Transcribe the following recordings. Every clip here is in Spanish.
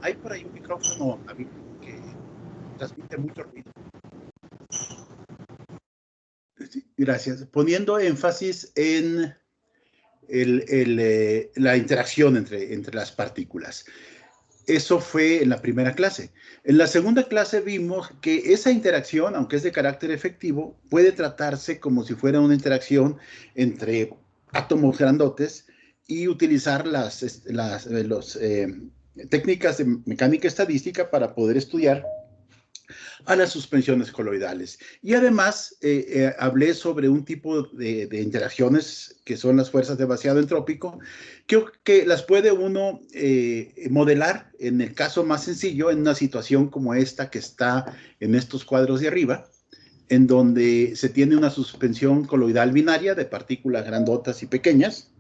Hay por ahí un micrófono que transmite mucho ruido. Gracias. Poniendo énfasis en la interacción entre las partículas. Eso fue en la primera clase. En la segunda clase vimos que esa interacción, aunque es de carácter efectivo, puede tratarse como si fuera una interacción entre átomos grandotes y utilizar las técnicas de mecánica estadística para poder estudiar a las suspensiones coloidales. Y además hablé sobre un tipo de interacciones que son las fuerzas de vaciado entrópico, que las puede uno modelar en el caso más sencillo, en una situación como esta que está en estos cuadros de arriba, en donde se tiene una suspensión coloidal binaria de partículas grandotas y pequeñas,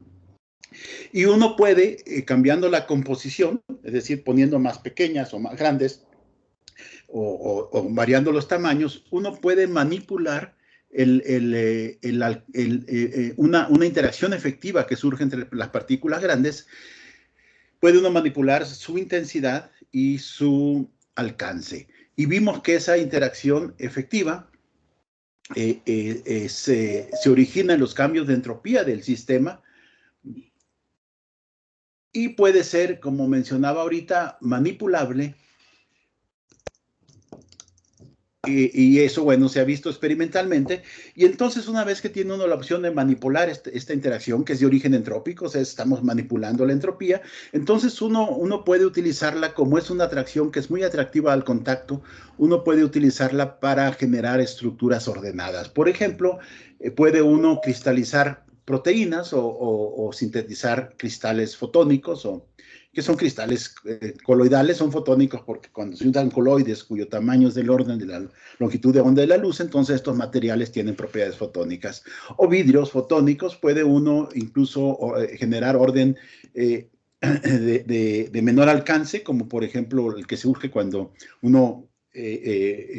y uno puede, cambiando la composición, es decir, poniendo más pequeñas o más grandes, o variando los tamaños, uno puede manipular una interacción efectiva que surge entre las partículas grandes. Puede uno manipular su intensidad y su alcance. Y vimos que esa interacción efectiva se origina en los cambios de entropía del sistema y puede ser, como mencionaba ahorita, manipulable. Y eso, bueno, se ha visto experimentalmente. Y entonces, una vez que tiene uno la opción de manipular esta interacción, que es de origen entrópico, o sea, estamos manipulando la entropía, entonces uno puede utilizarla como es una atracción que es muy atractiva al contacto, uno puede utilizarla para generar estructuras ordenadas. Por ejemplo, puede uno cristalizar proteínas o sintetizar cristales fotónicos que son cristales coloidales, son fotónicos porque cuando se usan coloides cuyo tamaño es del orden de la longitud de onda de la luz, entonces estos materiales tienen propiedades fotónicas. O vidrios fotónicos, puede uno incluso generar orden de menor alcance, como por ejemplo el que surge cuando uno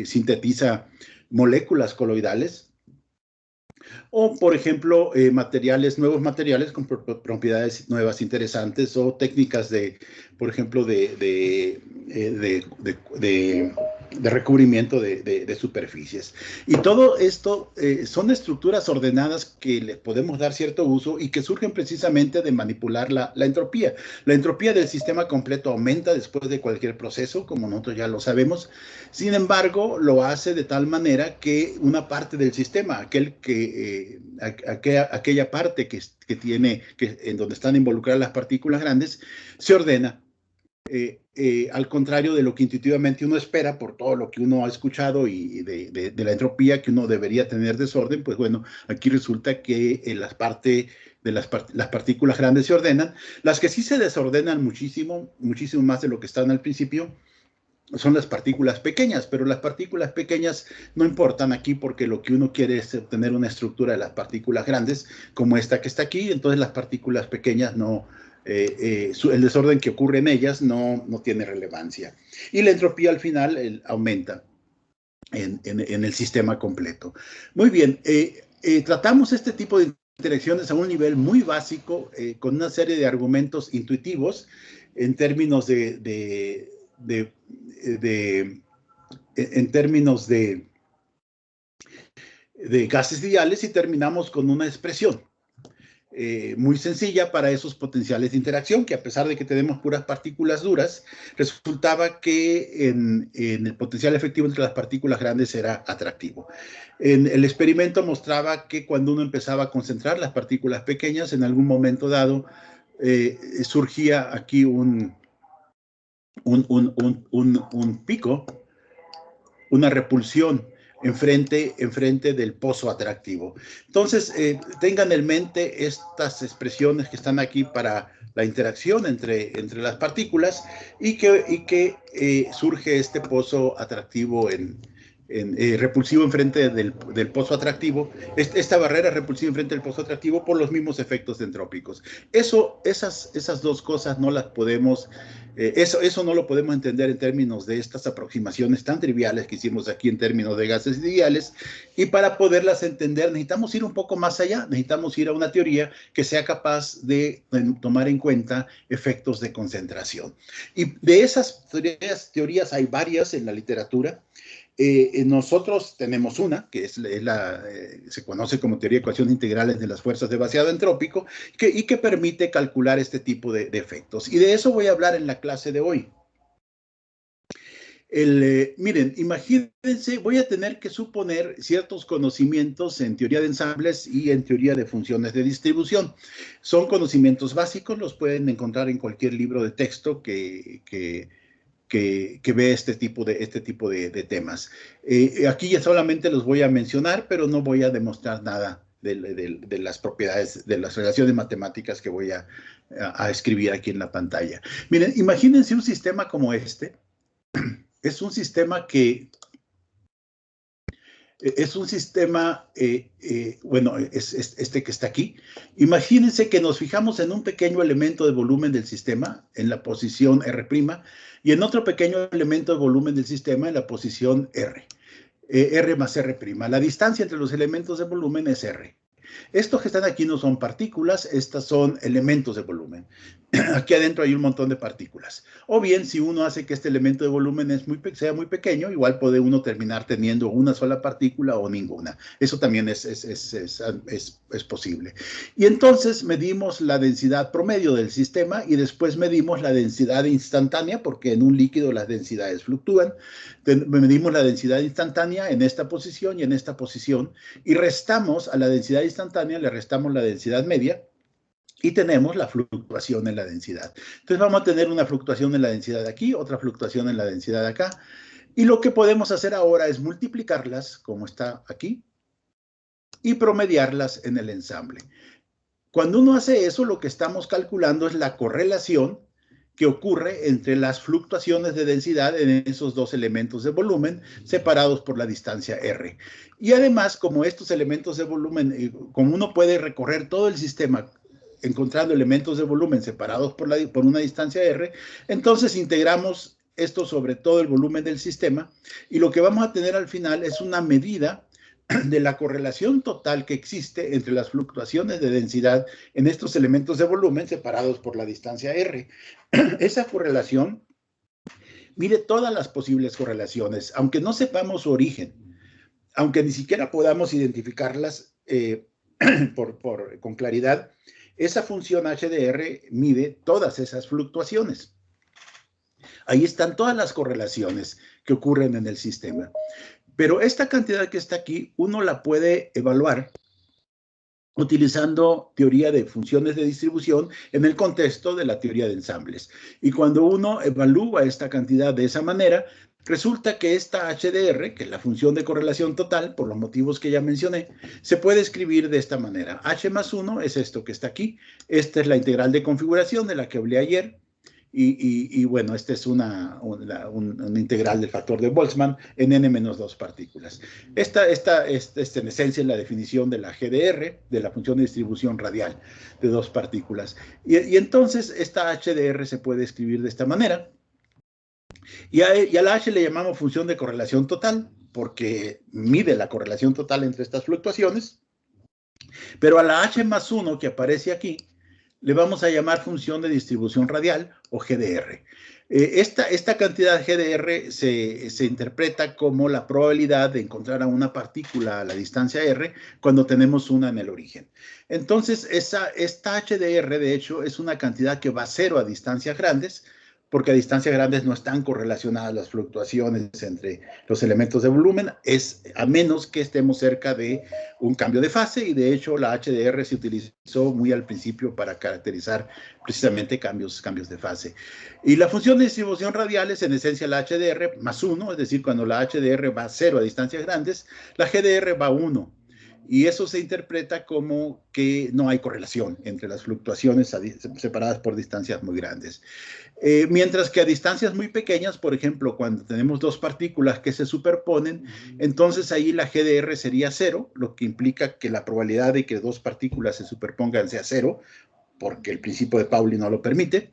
sintetiza moléculas coloidales. O, por ejemplo, nuevos materiales con propiedades nuevas interesantes o técnicas por ejemplo, de recubrimiento de superficies. Y todo esto son estructuras ordenadas que les podemos dar cierto uso y que surgen precisamente de manipular la entropía. La entropía del sistema completo aumenta después de cualquier proceso, como nosotros ya lo sabemos. Sin embargo, lo hace de tal manera que una parte del sistema, aquella parte en donde están involucradas las partículas grandes, se ordena. Al contrario de lo que intuitivamente uno espera por todo lo que uno ha escuchado y de la entropía que uno debería tener desorden, pues bueno, aquí resulta que las partículas grandes se ordenan. Las que sí se desordenan muchísimo, muchísimo más de lo que están al principio, son las partículas pequeñas, pero las partículas pequeñas no importan aquí porque lo que uno quiere es obtener una estructura de las partículas grandes, como esta que está aquí. Entonces las partículas pequeñas el desorden que ocurre en ellas no tiene relevancia. Y la entropía al final aumenta en el sistema completo. Muy bien, tratamos este tipo de interacciones a un nivel muy básico, con una serie de argumentos intuitivos en términos en términos de gases ideales, y terminamos con una expresión muy sencilla para esos potenciales de interacción, que a pesar de que tenemos puras partículas duras, resultaba que en el potencial efectivo entre las partículas grandes era atractivo. El experimento mostraba que cuando uno empezaba a concentrar las partículas pequeñas, en algún momento dado surgía aquí un pico, una repulsión enfrente del pozo atractivo. Entonces, tengan en mente estas expresiones que están aquí para la interacción entre las partículas y que surge este pozo atractivo repulsivo enfrente del pozo atractivo, esta barrera repulsiva enfrente del pozo atractivo por los mismos efectos entrópicos. Esas dos cosas no las podemos, eso no lo podemos entender en términos de estas aproximaciones tan triviales que hicimos aquí en términos de gases ideales, y para poderlas entender necesitamos ir un poco más allá, necesitamos ir a una teoría que sea capaz de tomar en cuenta efectos de concentración. Y de esas teorías hay varias en la literatura. Nosotros tenemos una, que se conoce como teoría de ecuaciones integrales de las fuerzas de vaciado entrópico, y que permite calcular este tipo de efectos. Y de eso voy a hablar en la clase de hoy. Miren, imagínense, voy a tener que suponer ciertos conocimientos en teoría de ensambles y en teoría de funciones de distribución. Son conocimientos básicos, los pueden encontrar en cualquier libro de texto que ve este tipo de temas. Aquí ya solamente los voy a mencionar, pero no voy a demostrar nada de las propiedades, de las relaciones matemáticas que voy a escribir aquí en la pantalla. Miren, imagínense un sistema como este. Es un sistema que... Es un sistema, bueno, es este que está aquí. Imagínense que nos fijamos en un pequeño elemento de volumen del sistema, en la posición R', y en otro pequeño elemento de volumen del sistema en la posición R. R más R'. La distancia entre los elementos de volumen es R. Estos que están aquí no son partículas, estas son elementos de volumen. Aquí adentro hay un montón de partículas. O bien, si uno hace que este elemento de volumen sea muy pequeño, igual puede uno terminar teniendo una sola partícula o ninguna. Eso también es posible. Y entonces medimos la densidad promedio del sistema y después medimos la densidad instantánea, porque en un líquido las densidades fluctúan. Medimos la densidad instantánea en esta posición y en esta posición, y restamos a la densidad instantánea, le restamos la densidad media, y tenemos la fluctuación en la densidad. Entonces vamos a tener una fluctuación en la densidad de aquí, otra fluctuación en la densidad de acá, y lo que podemos hacer ahora es multiplicarlas, como está aquí, y promediarlas en el ensamble. Cuando uno hace eso, lo que estamos calculando es la correlación que ocurre entre las fluctuaciones de densidad en esos dos elementos de volumen separados por la distancia R. Y además, como estos elementos de volumen, como uno puede recorrer todo el sistema encontrando elementos de volumen separados por una distancia R, entonces integramos esto sobre todo el volumen del sistema, y lo que vamos a tener al final es una medida de la correlación total que existe entre las fluctuaciones de densidad en estos elementos de volumen separados por la distancia R. Esa correlación mide todas las posibles correlaciones, aunque no sepamos su origen, aunque ni siquiera podamos identificarlas con claridad. Esa función HDR mide todas esas fluctuaciones. Ahí están todas las correlaciones que ocurren en el sistema. Pero esta cantidad que está aquí, uno la puede evaluar utilizando teoría de funciones de distribución en el contexto de la teoría de ensambles. Y cuando uno evalúa esta cantidad de esa manera, resulta que esta HDR, que es la función de correlación total, por los motivos que ya mencioné, se puede escribir de esta manera. H más 1 es esto que está aquí. Esta es la integral de configuración de la que hablé ayer. Y bueno, esta es una integral del factor de Boltzmann en n-2 partículas. Esta en esencia es la definición de la GDR, de la función de distribución radial de dos partículas. Y entonces esta HDR se puede escribir de esta manera. Y a la H le llamamos función de correlación total, porque mide la correlación total entre estas fluctuaciones. Pero a la H más 1 que aparece aquí, le vamos a llamar función de distribución radial o GDR. Esta cantidad GDR se interpreta como la probabilidad de encontrar a una partícula a la distancia R cuando tenemos una en el origen. Entonces, esta HDR, de hecho, es una cantidad que va a cero a distancias grandes, porque a distancias grandes no están correlacionadas las fluctuaciones entre los elementos de volumen, a menos que estemos cerca de un cambio de fase, y de hecho la HDR se utilizó muy al principio para caracterizar precisamente cambios de fase. Y la función de distribución radial es en esencia la HDR más 1, es decir, cuando la HDR va a 0 a distancias grandes, la GDR va a 1. Y eso se interpreta como que no hay correlación entre las fluctuaciones separadas por distancias muy grandes. Mientras que a distancias muy pequeñas, por ejemplo, cuando tenemos dos partículas que se superponen, entonces ahí la GDR sería cero, lo que implica que la probabilidad de que dos partículas se superpongan sea cero, porque el principio de Pauli no lo permite.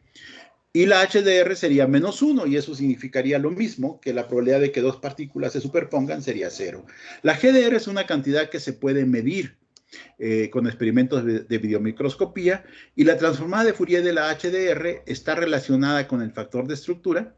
Y la HDR sería -1, y eso significaría lo mismo, que la probabilidad de que dos partículas se superpongan sería cero. La GDR es una cantidad que se puede medir con experimentos de videomicroscopía, y la transformada de Fourier de la HDR está relacionada con el factor de estructura,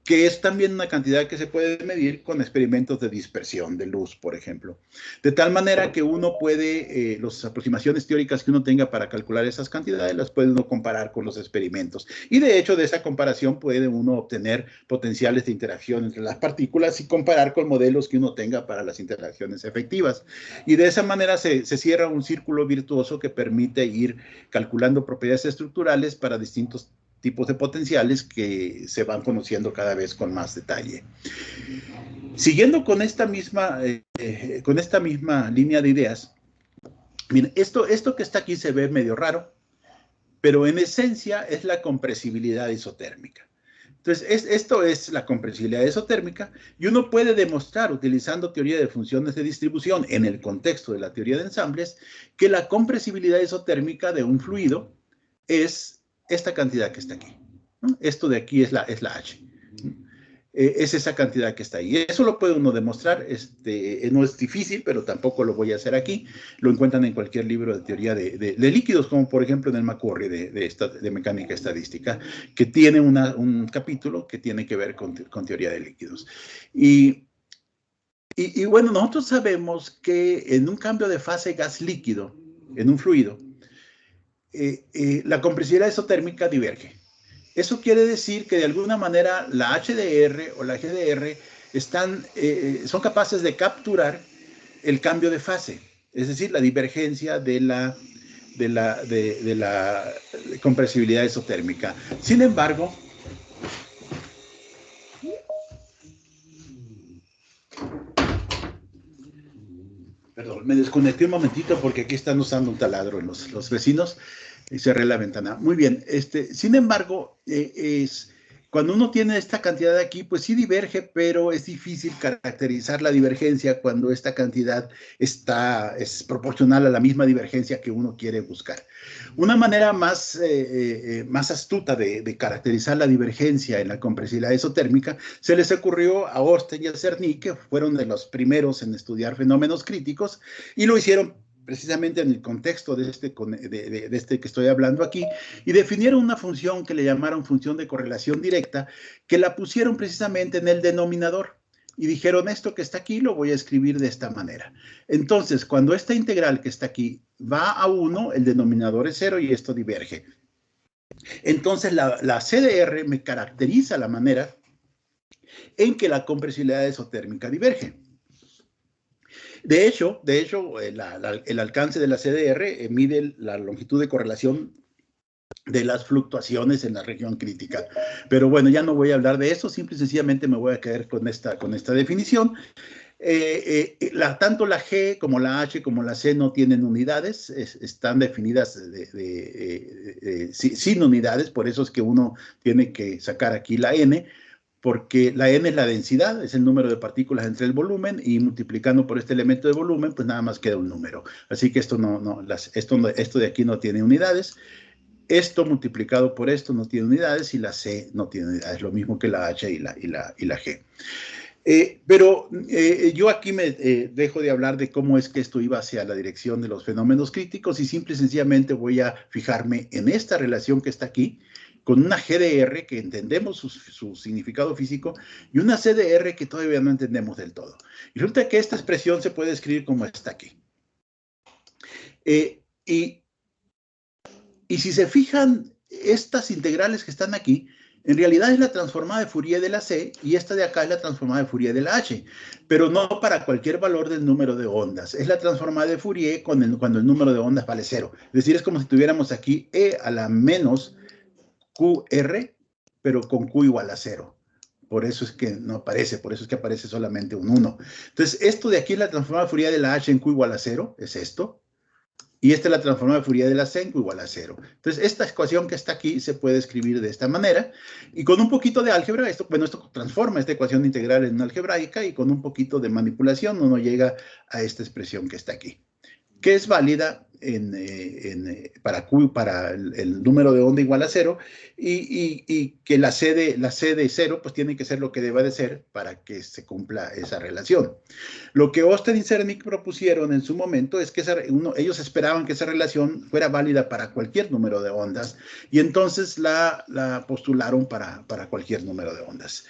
que es también una cantidad que se puede medir con experimentos de dispersión de luz, por ejemplo. De tal manera que uno puede, las aproximaciones teóricas que uno tenga para calcular esas cantidades, las puede uno comparar con los experimentos. Y de hecho, de esa comparación puede uno obtener potenciales de interacción entre las partículas y comparar con modelos que uno tenga para las interacciones efectivas. Y de esa manera se cierra un círculo virtuoso que permite ir calculando propiedades estructurales para distintos tipos de potenciales que se van conociendo cada vez con más detalle. Siguiendo con esta misma línea de ideas, miren, esto que está aquí se ve medio raro, pero en esencia es la compresibilidad isotérmica. Entonces, esto es la compresibilidad isotérmica, y uno puede demostrar, utilizando teoría de funciones de distribución en el contexto de la teoría de ensambles, que la compresibilidad isotérmica de un fluido es esta cantidad que está aquí, ¿no? Esto de aquí es la H. Es esa cantidad que está ahí. Eso lo puede uno demostrar. No es difícil, pero tampoco lo voy a hacer aquí. Lo encuentran en cualquier libro de teoría de líquidos, como por ejemplo en el McCurry de mecánica estadística, que tiene un capítulo que tiene que ver con teoría de líquidos. Y bueno, nosotros sabemos que en un cambio de fase gas-líquido, en un fluido, la compresibilidad isotérmica diverge. Eso quiere decir que de alguna manera la HDR o la GDR son capaces de capturar el cambio de fase, es decir, la divergencia de la compresibilidad isotérmica. Sin embargo, perdón, me desconecté un momentito porque aquí están usando un taladro los vecinos, y cerré la ventana. Muy bien, sin embargo, cuando uno tiene esta cantidad de aquí, pues sí diverge, pero es difícil caracterizar la divergencia cuando esta cantidad es proporcional a la misma divergencia que uno quiere buscar. Una manera más astuta de caracterizar la divergencia en la compresibilidad isotérmica se les ocurrió a Orsten y a Cerny, que fueron de los primeros en estudiar fenómenos críticos, y lo hicieron precisamente en el contexto de este que estoy hablando aquí, y definieron una función que le llamaron función de correlación directa, que la pusieron precisamente en el denominador, y dijeron, esto que está aquí lo voy a escribir de esta manera. Entonces, cuando esta integral que está aquí va a 1, el denominador es 0 y esto diverge. Entonces, la CDR me caracteriza la manera en que la compresibilidad isotérmica diverge. De hecho, el alcance de la CDR mide la longitud de correlación de las fluctuaciones en la región crítica. Pero bueno, ya no voy a hablar de eso, simple y sencillamente me voy a quedar con esta definición. Tanto la G como la H como la C no tienen unidades, están definidas sin unidades, por eso es que uno tiene que sacar aquí la N, porque la N es la densidad, es el número de partículas entre el volumen, y multiplicando por este elemento de volumen, pues nada más queda un número. Así que esto de aquí no tiene unidades. Esto multiplicado por esto no tiene unidades, y la C no tiene unidades, lo mismo que la H y la G. Pero yo aquí me dejo de hablar de cómo es que esto iba hacia la dirección de los fenómenos críticos, y simple y sencillamente voy a fijarme en esta relación que está aquí, con una GDR que entendemos su significado físico, y una CDR que todavía no entendemos del todo. Y resulta que esta expresión se puede escribir como está aquí. Y si se fijan, estas integrales que están aquí, en realidad es la transformada de Fourier de la C, y esta de acá es la transformada de Fourier de la H, pero no para cualquier valor del número de ondas. Es la transformada de Fourier cuando el número de ondas vale 0. Es decir, es como si tuviéramos aquí e a la menos QR, pero con Q igual a 0. por eso es que no aparece, por eso es que aparece solamente un 1. Entonces, esto de aquí es la transformada de Fourier de la H en Q igual a 0, es esto. Y esta es la transformada de Fourier de la C en Q igual a 0. Entonces, esta ecuación que está aquí se puede escribir de esta manera. Y con un poquito de álgebra, esto transforma esta ecuación integral en una algebraica, y con un poquito de manipulación uno llega a esta expresión que está aquí, que es válida para Q, para el número de onda igual a 0, y que la C de 0 pues tiene que ser lo que deba de ser para que se cumpla esa relación. Lo que Osten y Zernike propusieron en su momento es que ellos esperaban que esa relación fuera válida para cualquier número de ondas, y entonces la postularon para cualquier número de ondas.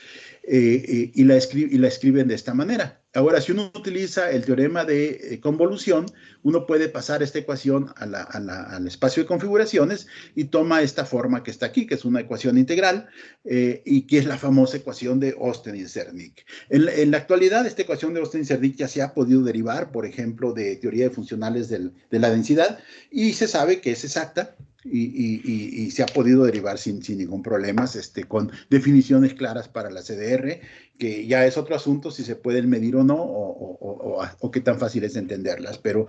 Y la escriben de esta manera. Ahora, si uno utiliza el teorema de convolución, uno puede pasar esta ecuación al espacio de configuraciones y toma esta forma que está aquí, que es una ecuación integral, y que es la famosa ecuación de Osten y Zernike. En la actualidad, esta ecuación de Osten y Zernike ya se ha podido derivar, por ejemplo, de teoría de funcionales de la densidad, y se sabe que es exacta. Y se ha podido derivar sin ningún problema, con definiciones claras para la CDR, que ya es otro asunto si se pueden medir o no, o qué tan fácil es entenderlas, pero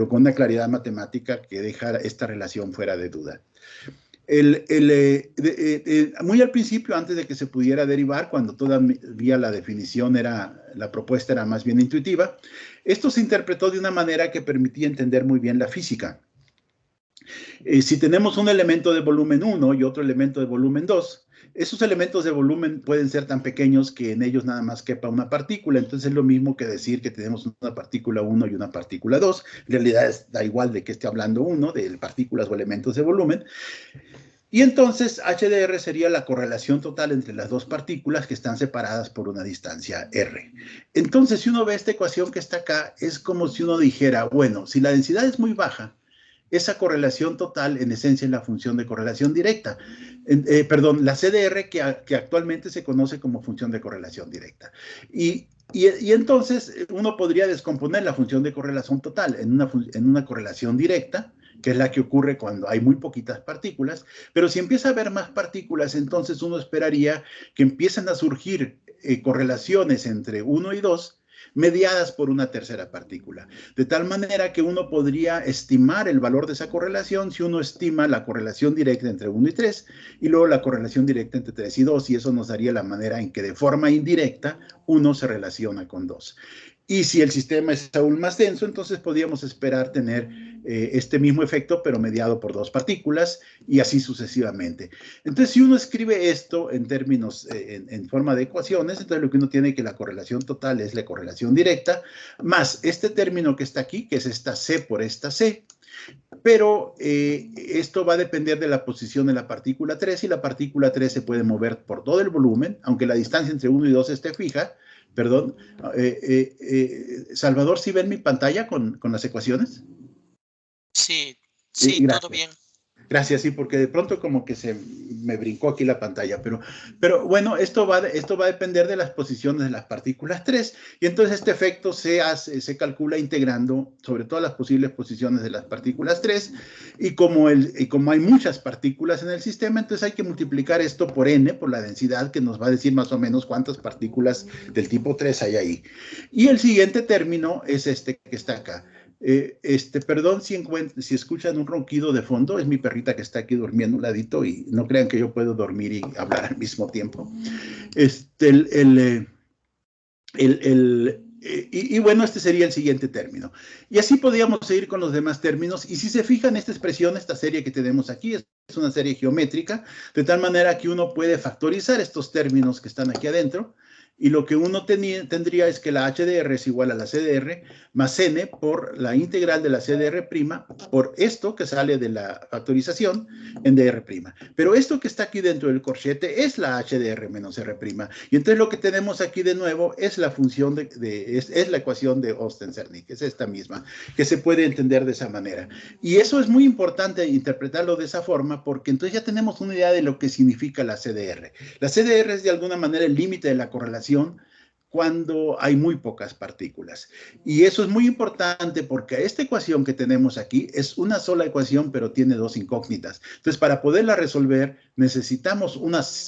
con una claridad matemática que deja esta relación fuera de duda. Muy al principio, antes de que se pudiera derivar, cuando todavía la definición la propuesta era más bien intuitiva, esto se interpretó de una manera que permitía entender muy bien la física. Si tenemos un elemento de volumen 1 y otro elemento de volumen 2, esos elementos de volumen pueden ser tan pequeños que en ellos nada más quepa una partícula. Entonces es lo mismo que decir que tenemos una partícula 1 y una partícula 2. En realidad da igual de qué esté hablando uno, de partículas o elementos de volumen. Y entonces HDR sería la correlación total entre las dos partículas que están separadas por una distancia R. Entonces, si uno ve esta ecuación que está acá, es como si uno dijera, bueno, si la densidad es muy baja, esa correlación total, en esencia, es la función de correlación directa. Perdón, la CDR que actualmente se conoce como función de correlación directa. Y entonces uno podría descomponer la función de correlación total en una correlación directa, que es la que ocurre cuando hay muy poquitas partículas, pero si empieza a haber más partículas, entonces uno esperaría que empiecen a surgir correlaciones entre 1 y 2, mediadas por una tercera partícula, de tal manera que uno podría estimar el valor de esa correlación si uno estima la correlación directa entre 1 y 3, y luego la correlación directa entre 3 y 2, y eso nos daría la manera en que de forma indirecta 1 se relaciona con 2. Y si el sistema es aún más denso, entonces podríamos esperar tener este mismo efecto, pero mediado por dos partículas, y así sucesivamente. Entonces, si uno escribe esto en términos, en forma de ecuaciones, entonces lo que uno tiene es que la correlación total es la correlación directa, más este término que está aquí, que es esta C por esta C, pero esto va a depender de la posición de la partícula 3, y la partícula 3 se puede mover por todo el volumen, aunque la distancia entre 1 y 2 esté fija. Perdón, Salvador, ¿sí ven mi pantalla con las ecuaciones? Sí, sí, todo bien. Gracias, sí, porque de pronto como que se me brincó aquí la pantalla, pero bueno, esto va a depender de las posiciones de las partículas 3, y entonces este efecto se calcula integrando sobre todas las posibles posiciones de las partículas 3, y como hay muchas partículas en el sistema, entonces hay que multiplicar esto por n, por la densidad, que nos va a decir más o menos cuántas partículas del tipo 3 hay ahí. Y el siguiente término es este que está acá. Perdón si escuchan un ronquido de fondo, es mi perrita que está aquí durmiendo a un ladito, y no crean que yo puedo dormir y hablar al mismo tiempo. Y bueno, este sería el siguiente término. Y así podríamos seguir con los demás términos. Y si se fijan, esta expresión, esta serie que tenemos aquí, es una serie geométrica, de tal manera que uno puede factorizar estos términos que están aquí adentro, y lo que uno tendría es que la HDR es igual a la CDR más n por la integral de la CDR' por esto que sale de la factorización en dr'. Pero esto que está aquí dentro del corchete es la HDR menos R'. Y entonces lo que tenemos aquí de nuevo es la función es la ecuación de Osten-Zernike, es esta misma, que se puede entender de esa manera. Y eso es muy importante interpretarlo de esa forma, porque entonces ya tenemos una idea de lo que significa la CDR. La CDR es de alguna manera el límite de la correlación cuando hay muy pocas partículas. Y eso es muy importante porque esta ecuación que tenemos aquí es una sola ecuación, pero tiene dos incógnitas. Entonces, para poderla resolver, necesitamos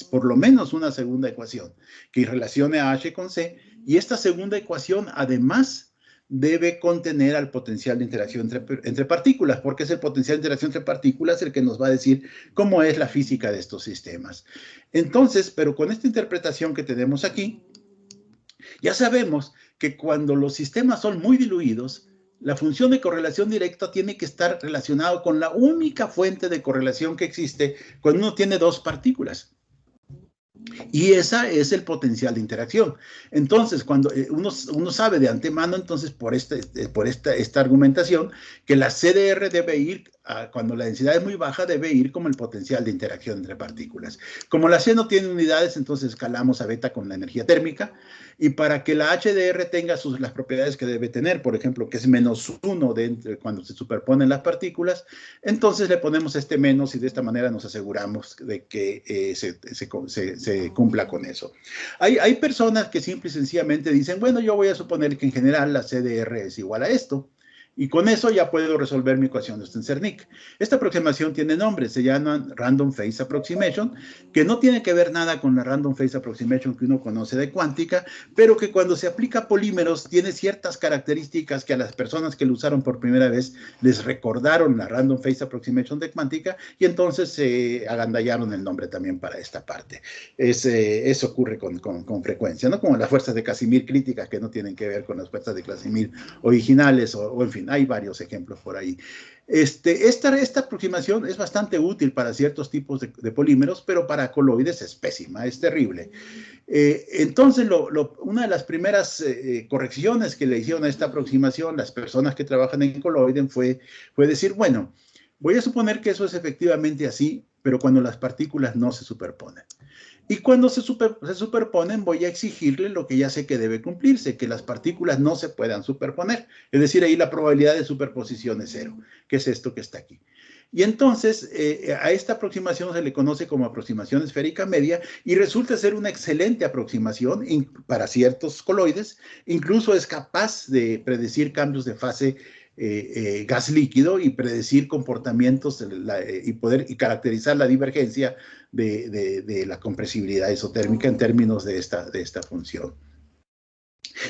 por lo menos una segunda ecuación que relacione a H con C. Y esta segunda ecuación, además, debe contener al potencial de interacción entre partículas, porque es el potencial de interacción entre partículas el que nos va a decir cómo es la física de estos sistemas. Entonces, pero con esta interpretación que tenemos aquí, ya sabemos que cuando los sistemas son muy diluidos, la función de correlación directa tiene que estar relacionado con la única fuente de correlación que existe cuando uno tiene dos partículas. Y esa es el potencial de interacción. Entonces, cuando uno sabe de antemano, entonces, por esta argumentación, que la CDR debe ir, cuando la densidad es muy baja, debe ir como el potencial de interacción entre partículas. Como la C no tiene unidades, entonces escalamos a beta con la energía térmica. Y para que la HDR tenga las propiedades que debe tener, por ejemplo, que es -1 cuando se superponen las partículas, entonces le ponemos este menos y de esta manera nos aseguramos de que se cumpla con eso. Hay personas que simple y sencillamente dicen, bueno, yo voy a suponer que en general la CDR es igual a esto. Y con eso ya puedo resolver mi ecuación de Stensernik. Esta aproximación tiene nombre, se llama Random Phase Approximation, que no tiene que ver nada con la Random Phase Approximation que uno conoce de cuántica, pero que cuando se aplica a polímeros tiene ciertas características que a las personas que lo usaron por primera vez les recordaron la Random Phase Approximation de cuántica y entonces se agandallaron el nombre también para esta parte. Eso ocurre con frecuencia, ¿no? Como las fuerzas de Casimir críticas que no tienen que ver con las fuerzas de Casimir originales o en fin. Hay varios ejemplos por ahí. Esta aproximación es bastante útil para ciertos tipos de polímeros, pero para coloides es pésima, es terrible. Entonces, una de las primeras correcciones que le hicieron a esta aproximación las personas que trabajan en coloiden fue decir, bueno, voy a suponer que eso es efectivamente así, pero cuando las partículas no se superponen. Y cuando se superponen, voy a exigirle lo que ya sé que debe cumplirse, que las partículas no se puedan superponer. Es decir, ahí la probabilidad de superposición es 0, que es esto que está aquí. Y entonces, a esta aproximación se le conoce como aproximación esférica media y resulta ser una excelente aproximación para ciertos coloides. Incluso es capaz de predecir cambios de fase gas líquido y predecir comportamientos y caracterizar la divergencia de la compresibilidad isotérmica en términos de esta función.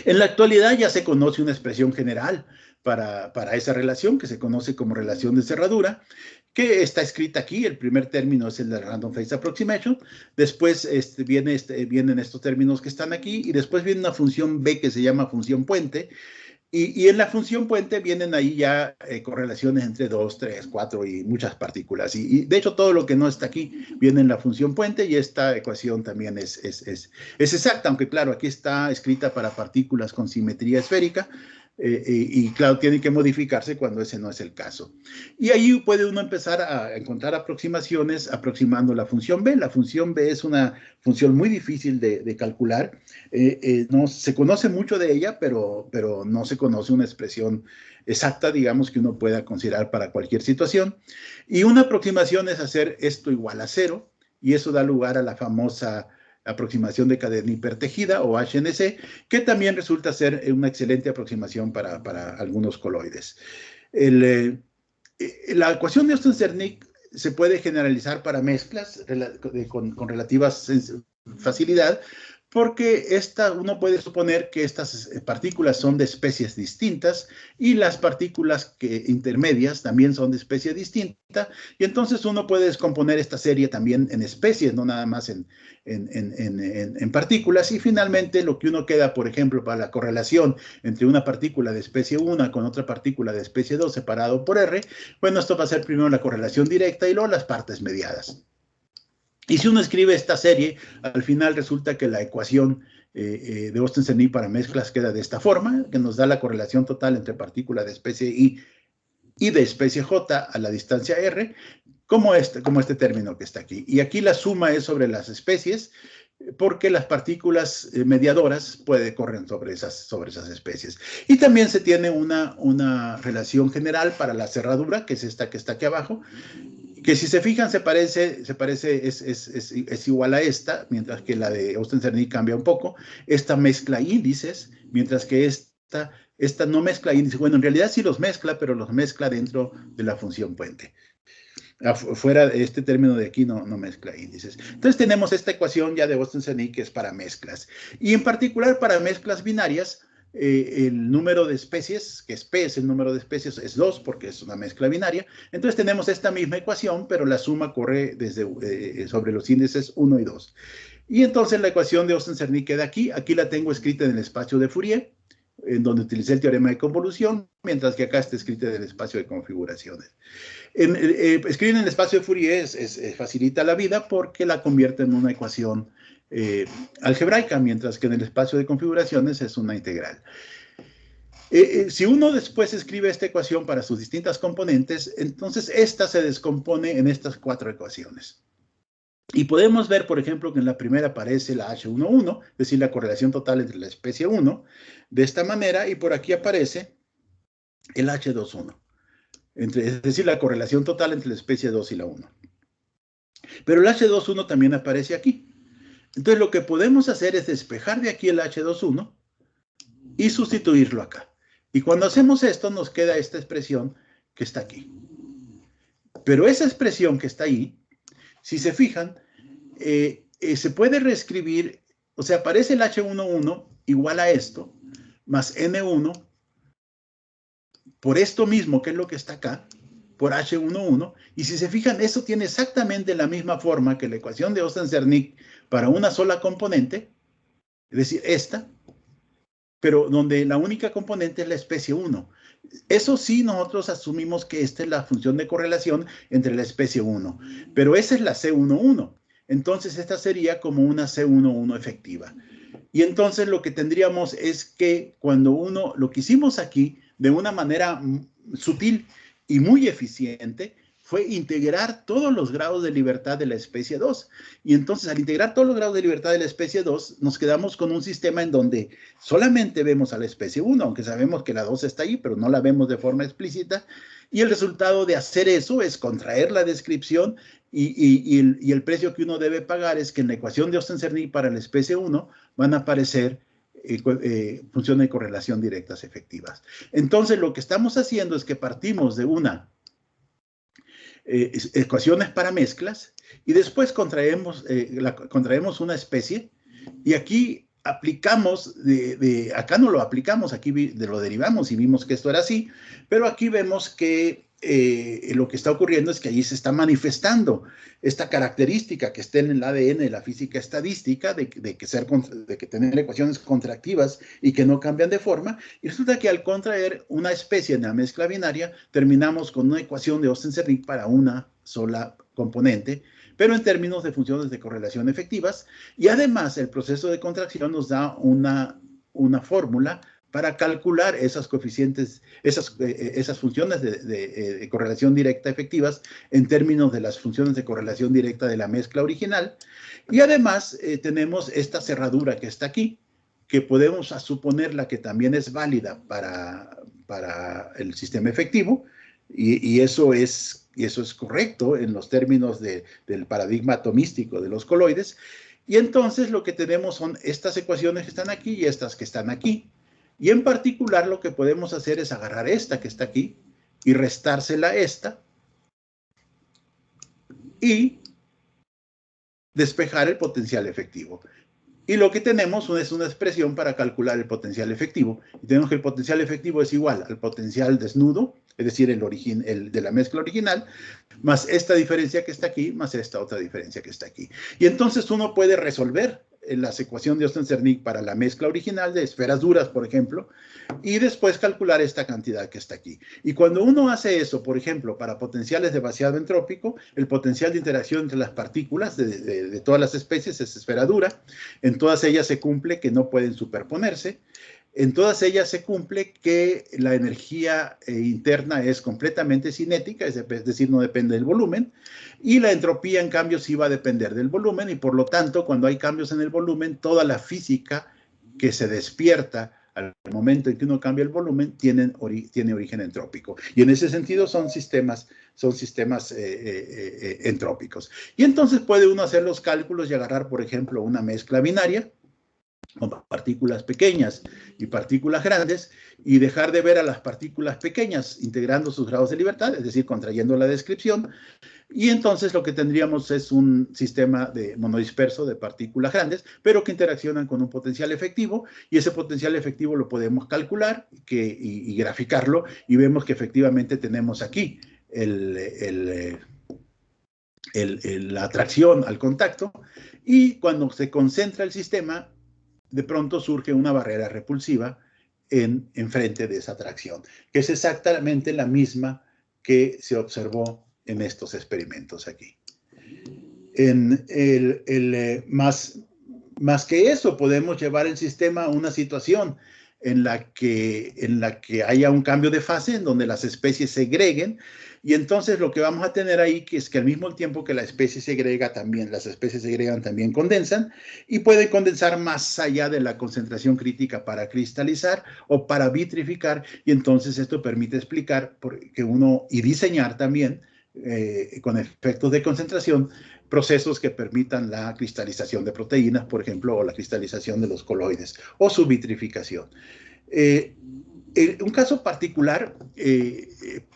En la actualidad ya se conoce una expresión general para esa relación que se conoce como relación de cerradura, que está escrita aquí. El primer término es el de Random Phase Approximation, después vienen estos términos que están aquí y después viene una función B que se llama función puente. Y en la función puente vienen ahí ya correlaciones entre 2, 3, 4 y muchas partículas. Y de hecho todo lo que no está aquí viene en la función puente y esta ecuación también es exacta, aunque claro, aquí está escrita para partículas con simetría esférica. Y claro, tiene que modificarse cuando ese no es el caso. Y ahí puede uno empezar a encontrar aproximaciones aproximando la función B. La función B es una función muy difícil de calcular. No se conoce mucho de ella, pero no se conoce una expresión exacta, digamos, que uno pueda considerar para cualquier situación. Y una aproximación es hacer esto igual a 0, y eso da lugar a la famosa aproximación de cadena hipertejida o HNC, que también resulta ser una excelente aproximación para algunos coloides. La ecuación de Stensernik se puede generalizar para mezclas con relativa facilidad, porque uno puede suponer que estas partículas son de especies distintas y las partículas intermedias también son de especie distinta, y entonces uno puede descomponer esta serie también en especies, no nada más en partículas, y finalmente lo que uno queda, por ejemplo, para la correlación entre una partícula de especie 1 con otra partícula de especie 2 separado por R, bueno, esto va a ser primero la correlación directa y luego las partes mediadas. Y si uno escribe esta serie, al final resulta que la ecuación de Stensernik para mezclas queda de esta forma, que nos da la correlación total entre partícula de especie I y de especie J a la distancia R, como este término que está aquí. Y aquí la suma es sobre las especies, porque las partículas mediadoras corren sobre esas especies. Y también se tiene una relación general para la cerradura, que es esta que está aquí abajo, que si se fijan es igual a esta, mientras que la de Osten-Cerny cambia un poco. Esta mezcla índices, mientras que esta no mezcla índices. Bueno, en realidad sí los mezcla, pero los mezcla dentro de la función puente. Fuera de este término de aquí no mezcla índices. Entonces tenemos esta ecuación ya de Osten-Cerny que es para mezclas. Y en particular para mezclas binarias, el número de especies, que es P es el número de especies, es 2 porque es una mezcla binaria. Entonces tenemos esta misma ecuación, pero la suma corre sobre los índices 1 y 2. Y entonces la ecuación de Osten-Cerny queda aquí. Aquí la tengo escrita en el espacio de Fourier, en donde utilicé el teorema de convolución, mientras que acá está escrita en el espacio de configuraciones. Escribir en el espacio de Fourier facilita la vida porque la convierte en una ecuación algebraica, mientras que en el espacio de configuraciones es una integral. Si uno después escribe esta ecuación para sus distintas componentes, entonces esta se descompone en estas 4 ecuaciones. Y podemos ver, por ejemplo, que en la primera aparece la H11, es decir, la correlación total entre la especie 1, de esta manera, y por aquí aparece el H21, es decir, la correlación total entre la especie 2 y la 1. Pero el H21 también aparece aquí. Entonces lo que podemos hacer es despejar de aquí el H21 y sustituirlo acá. Y cuando hacemos esto nos queda esta expresión que está aquí. Pero esa expresión que está ahí, si se fijan, se puede reescribir, o sea, aparece el H11 igual a esto, más N1, por esto mismo, que es lo que está acá, por H11, y si se fijan, eso tiene exactamente la misma forma que la ecuación de Osten-Cerny para una sola componente, es decir, esta, pero donde la única componente es la especie 1. Eso sí, nosotros asumimos que esta es la función de correlación entre la especie 1, pero esa es la C11. Entonces, esta sería como una C11 efectiva. Y entonces lo que tendríamos es que cuando lo que hicimos aquí, de una manera sutil y muy eficiente, fue integrar todos los grados de libertad de la especie 2. Y entonces, al integrar todos los grados de libertad de la especie 2, nos quedamos con un sistema en donde solamente vemos a la especie 1, aunque sabemos que la 2 está ahí, pero no la vemos de forma explícita. Y el resultado de hacer eso es contraer la descripción y el precio que uno debe pagar es que en la ecuación de Osten-Cerny para la especie 1 van a aparecer funciones de correlación directas efectivas. Entonces, lo que estamos haciendo es que partimos de ecuaciones para mezclas y después contraemos una especie y aquí aplicamos, acá no lo aplicamos, aquí lo derivamos y vimos que esto era así, pero aquí vemos que lo que está ocurriendo es que allí se está manifestando esta característica que está en el ADN de la física estadística de que tener ecuaciones contractivas y que no cambian de forma, y resulta que al contraer una especie en la mezcla binaria terminamos con una ecuación de Osten-Cerny para una sola componente, pero en términos de funciones de correlación efectivas, y además el proceso de contracción nos da una fórmula para calcular esas coeficientes, esas funciones de correlación directa efectivas en términos de las funciones de correlación directa de la mezcla original. Y además tenemos esta cerradura que está aquí, que podemos suponerla que también es válida para el sistema efectivo, y eso es correcto en los términos del paradigma atomístico de los coloides. Y entonces lo que tenemos son estas ecuaciones que están aquí y estas que están aquí. Y en particular lo que podemos hacer es agarrar esta que está aquí y restársela a esta y despejar el potencial efectivo. Y lo que tenemos es una expresión para calcular el potencial efectivo. Y tenemos que el potencial efectivo es igual al potencial desnudo, es decir, el de la mezcla original, más esta diferencia que está aquí, más esta otra diferencia que está aquí. Y entonces uno puede resolver las ecuaciones de Osten-Cerny para la mezcla original de esferas duras, por ejemplo, y después calcular esta cantidad que está aquí. Y cuando uno hace eso, por ejemplo, para potenciales de vaciado entrópico, el potencial de interacción entre las partículas de todas las especies es esfera dura. En todas ellas se cumple que no pueden superponerse. En todas ellas se cumple que la energía interna es completamente cinética, es decir, no depende del volumen, y la entropía, en cambio, sí va a depender del volumen, y por lo tanto, cuando hay cambios en el volumen, toda la física que se despierta al momento en que uno cambia el volumen, tiene origen entrópico. Y en ese sentido son sistemas entrópicos. Y entonces puede uno hacer los cálculos y agarrar, por ejemplo, una mezcla binaria, con partículas pequeñas y partículas grandes, y dejar de ver a las partículas pequeñas integrando sus grados de libertad, es decir, contrayendo la descripción, y entonces lo que tendríamos es un sistema de monodisperso de partículas grandes, pero que interaccionan con un potencial efectivo, y ese potencial efectivo lo podemos calcular y graficarlo, y vemos que efectivamente tenemos aquí la atracción al contacto, y cuando se concentra el sistema, de pronto surge una barrera repulsiva en frente de esa atracción, que es exactamente la misma que se observó en estos experimentos aquí. Más que eso, podemos llevar el sistema a una situación en la que haya un cambio de fase, en donde las especies segreguen, y entonces lo que vamos a tener ahí es que al mismo tiempo que la especie segrega, también las especies segregan, también condensan, y pueden condensar más allá de la concentración crítica para cristalizar o para vitrificar, y entonces esto permite explicar y diseñar también, con efectos de concentración, procesos que permitan la cristalización de proteínas, por ejemplo, o la cristalización de los coloides, o su vitrificación. Un caso particular,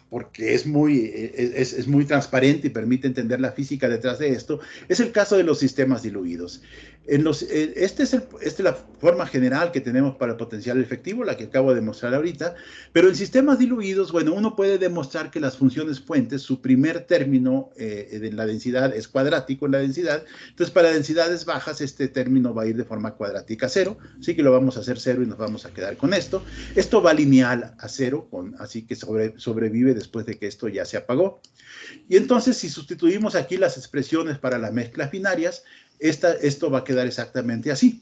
porque es muy transparente y permite entender la física detrás de esto, es el caso de los sistemas diluidos. Esta es la forma general que tenemos para el potencial efectivo, la que acabo de mostrar ahorita, pero en sistemas diluidos, bueno, uno puede demostrar que las funciones fuentes, su primer término de la densidad es cuadrático en la densidad, entonces para densidades bajas este término va a ir de forma cuadrática a cero, así que lo vamos a hacer cero y nos vamos a quedar con esto. Esto va lineal a cero, así que sobrevive después de que esto ya se apagó. Y entonces, si sustituimos aquí las expresiones para las mezclas binarias, esto va a quedar exactamente así.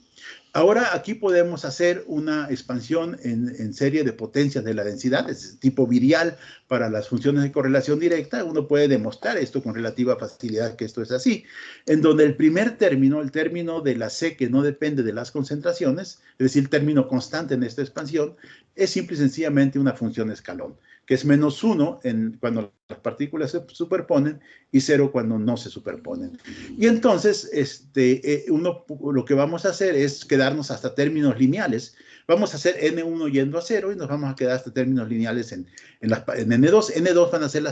Ahora aquí podemos hacer una expansión en serie de potencias de la densidad, es tipo virial para las funciones de correlación directa. Uno puede demostrar esto con relativa facilidad, que esto es así, en donde el primer término, el término de la C que no depende de las concentraciones, es decir, el término constante en esta expansión, es simple y sencillamente una función escalón, que es -1 cuando las partículas se superponen y 0 cuando no se superponen. Y entonces, lo que vamos a hacer es quedarnos hasta términos lineales. Vamos a hacer N1 yendo a 0 y nos vamos a quedar hasta términos lineales en N2. N2 van a ser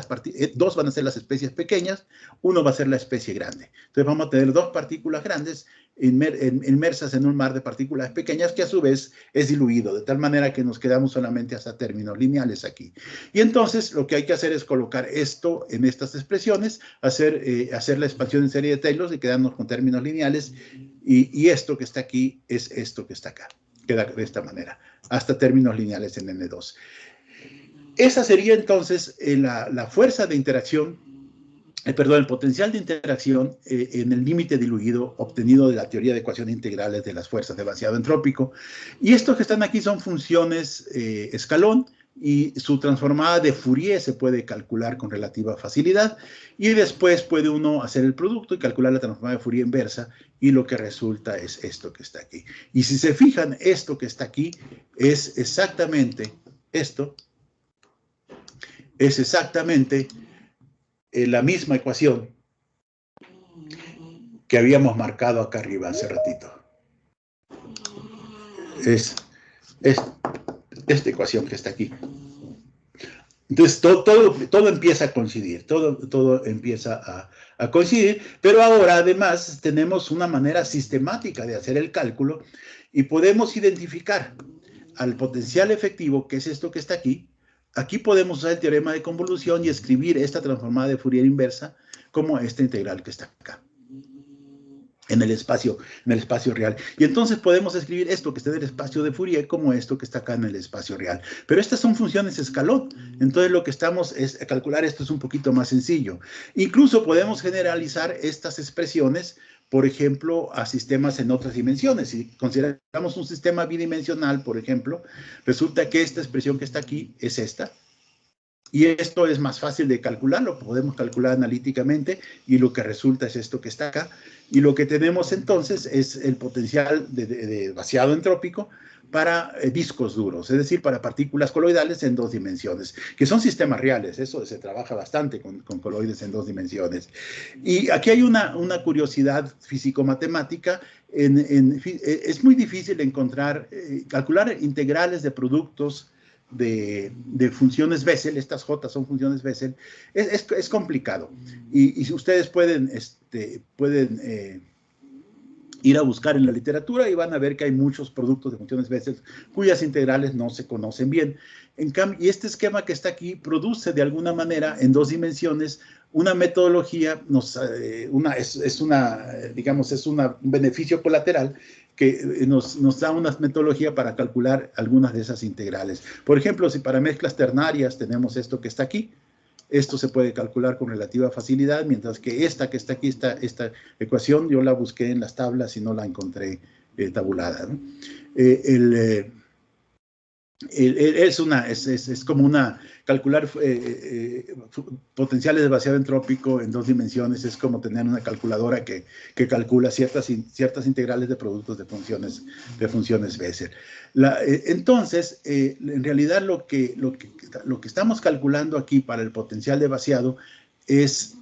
dos van a ser las especies pequeñas, uno va a ser la especie grande. Entonces vamos a tener dos partículas grandes inmersas en un mar de partículas pequeñas que a su vez es diluido, de tal manera que nos quedamos solamente hasta términos lineales aquí. Y entonces lo que hay que hacer es colocar esto en estas expresiones, hacer la expansión en serie de Taylor y quedarnos con términos lineales, y esto que está aquí es esto que está acá. Queda de esta manera, hasta términos lineales en N2. Esa sería entonces la fuerza de interacción, el potencial de interacción en el límite diluido obtenido de la teoría de ecuaciones integrales de las fuerzas de vaciado entrópico. Y estos que están aquí son funciones escalón, y su transformada de Fourier se puede calcular con relativa facilidad, y después puede uno hacer el producto y calcular la transformada de Fourier inversa, y lo que resulta es esto que está aquí. Y si se fijan, esto que está aquí es exactamente esto, es exactamente la misma ecuación que habíamos marcado acá arriba hace ratito. Es esta ecuación que está aquí. Entonces, todo empieza a coincidir, todo empieza a coincidir, pero ahora además tenemos una manera sistemática de hacer el cálculo y podemos identificar al potencial efectivo, que es esto que está aquí. Aquí podemos usar el teorema de convolución y escribir esta transformada de Fourier inversa como esta integral que está acá, en el espacio real. Y entonces podemos escribir esto que está en el espacio de Fourier como esto que está acá en el espacio real. Pero estas son funciones escalón. Entonces lo que estamos es calcular esto es un poquito más sencillo. Incluso podemos generalizar estas expresiones, por ejemplo, a sistemas en otras dimensiones. Si consideramos un sistema bidimensional, por ejemplo, resulta que esta expresión que está aquí es esta. Y esto es más fácil de calcular, lo podemos calcular analíticamente, y lo que resulta es esto que está acá. Y lo que tenemos entonces es el potencial de vaciado entrópico para discos duros, es decir, para partículas coloidales en 2 dimensiones, que son sistemas reales. Eso se trabaja bastante con coloides en 2 dimensiones. Y aquí hay una curiosidad físico-matemática. Es muy difícil encontrar, calcular integrales de productos de funciones Bessel. Estas J son funciones Bessel, es complicado. Y ustedes pueden ir a buscar en la literatura y van a ver que hay muchos productos de funciones Bessel cuyas integrales no se conocen bien. En cambio, y este esquema que está aquí produce de alguna manera en 2 dimensiones una metodología, digamos, es un beneficio colateral que nos da una metodología para calcular algunas de esas integrales. Por ejemplo, si para mezclas ternarias tenemos esto que está aquí, esto se puede calcular con relativa facilidad, mientras que esta que está aquí, esta ecuación, yo la busqué en las tablas y no la encontré tabulada, ¿no? Es como calcular potenciales de vaciado entrópico en 2 dimensiones, es como tener una calculadora que calcula ciertas integrales de productos de funciones Bessel. Entonces, en realidad lo que estamos calculando aquí para el potencial de vaciado es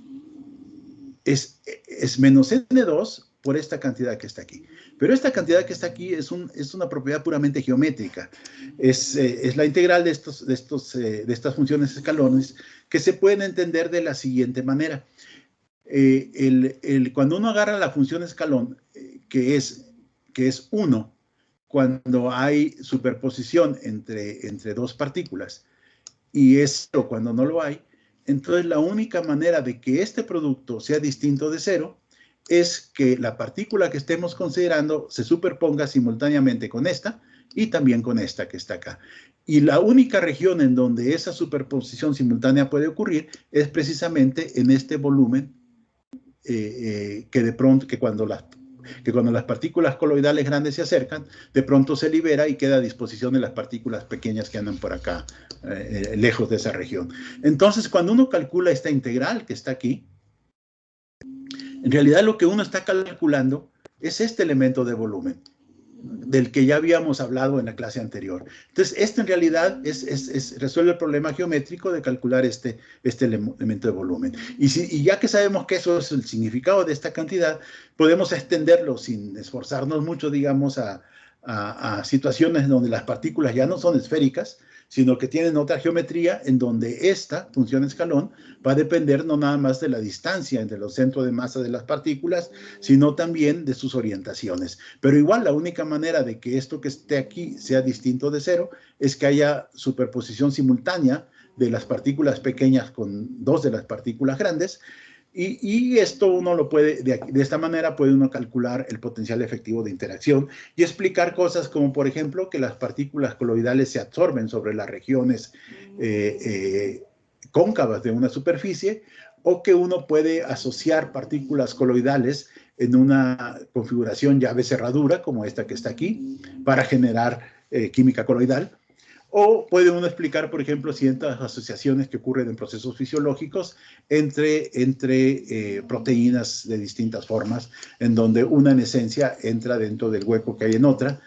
menos N2 por esta cantidad que está aquí. Pero esta cantidad que está aquí es una propiedad puramente geométrica. Es la integral de estas funciones escalones que se pueden entender de la siguiente manera. Cuando uno agarra la función escalón, que es 1, cuando hay superposición entre 2 partículas, y es 0 cuando no lo hay, entonces la única manera de que este producto sea distinto de 0 es que la partícula que estemos considerando se superponga simultáneamente con esta y también con esta que está acá. Y la única región en donde esa superposición simultánea puede ocurrir es precisamente en este volumen que cuando las partículas coloidales grandes se acercan, de pronto se libera y queda a disposición de las partículas pequeñas que andan por acá, lejos de esa región. Entonces, cuando uno calcula esta integral que está aquí, en realidad lo que uno está calculando es este elemento de volumen, del que ya habíamos hablado en la clase anterior. Entonces, este en realidad resuelve el problema geométrico de calcular este elemento de volumen. Y ya que sabemos que eso es el significado de esta cantidad, podemos extenderlo sin esforzarnos mucho, digamos, a situaciones donde las partículas ya no son esféricas, sino que tienen otra geometría en donde esta función escalón va a depender no nada más de la distancia entre los centros de masa de las partículas, sino también de sus orientaciones. Pero igual la única manera de que esto que esté aquí sea distinto de 0 es que haya superposición simultánea de las partículas pequeñas con 2 de las partículas grandes. Y esto uno lo puede, de esta manera puede uno calcular el potencial efectivo de interacción y explicar cosas como, por ejemplo, que las partículas coloidales se absorben sobre las regiones cóncavas de una superficie, o que uno puede asociar partículas coloidales en una configuración llave-cerradura, como esta que está aquí, para generar química coloidal. O puede uno explicar, por ejemplo, ciertas asociaciones que ocurren en procesos fisiológicos entre proteínas de distintas formas, en donde una en esencia entra dentro del hueco que hay en otra,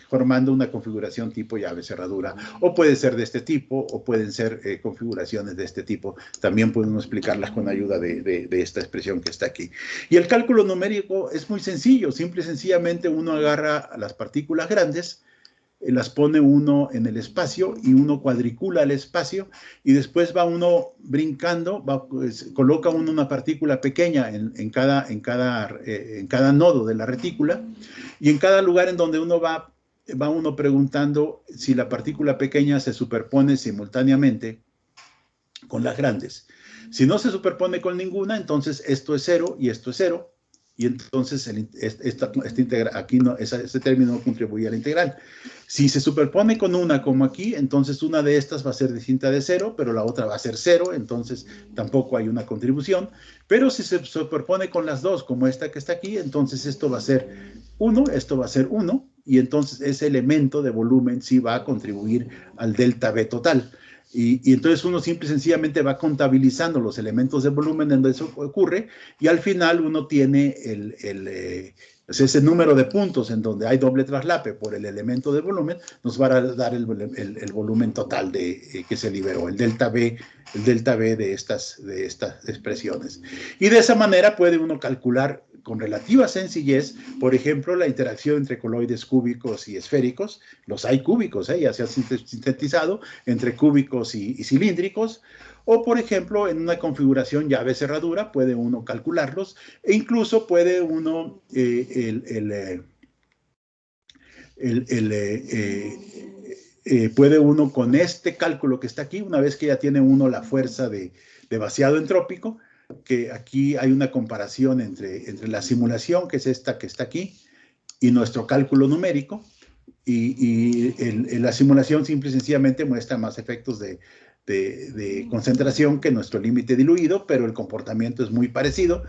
formando una configuración tipo llave-cerradura. O puede ser de este tipo, o pueden ser configuraciones de este tipo. También puede uno explicarlas con ayuda de esta expresión que está aquí. Y el cálculo numérico es muy sencillo. Simple y sencillamente uno agarra las partículas grandes, las pone uno en el espacio y uno cuadricula el espacio, y después va uno brincando, coloca uno una partícula pequeña en cada nodo de la retícula, y en cada lugar en donde uno va uno preguntando si la partícula pequeña se superpone simultáneamente con las grandes. Si no se superpone con ninguna, entonces esto es 0 y esto es 0. Y entonces aquí ese término no contribuye a la integral. Si se superpone con una como aquí, entonces una de estas va a ser distinta de 0, pero la otra va a ser 0, entonces tampoco hay una contribución. Pero si se superpone con las dos, como esta que está aquí, entonces esto va a ser 1, esto va a ser 1, y entonces ese elemento de volumen sí va a contribuir al delta B total. Y entonces uno simple y sencillamente va contabilizando los elementos de volumen en donde eso ocurre, y al final uno tiene ese número de puntos en donde hay doble traslape por el elemento de volumen, nos va a dar el volumen total que se liberó, el delta B de estas expresiones. Y de esa manera puede uno calcular con relativa sencillez, por ejemplo, la interacción entre coloides cúbicos y esféricos. Los hay cúbicos, ya se ha sintetizado entre cúbicos y cilíndricos. O, por ejemplo, en una configuración llave-cerradura puede uno calcularlos, e incluso puede uno puede uno con este cálculo que está aquí, una vez que ya tiene uno la fuerza de vaciado entrópico, que aquí hay una comparación entre la simulación, que es esta que está aquí, y nuestro cálculo numérico, y la simulación simple y sencillamente muestra más efectos de concentración que nuestro límite diluido, pero el comportamiento es muy parecido.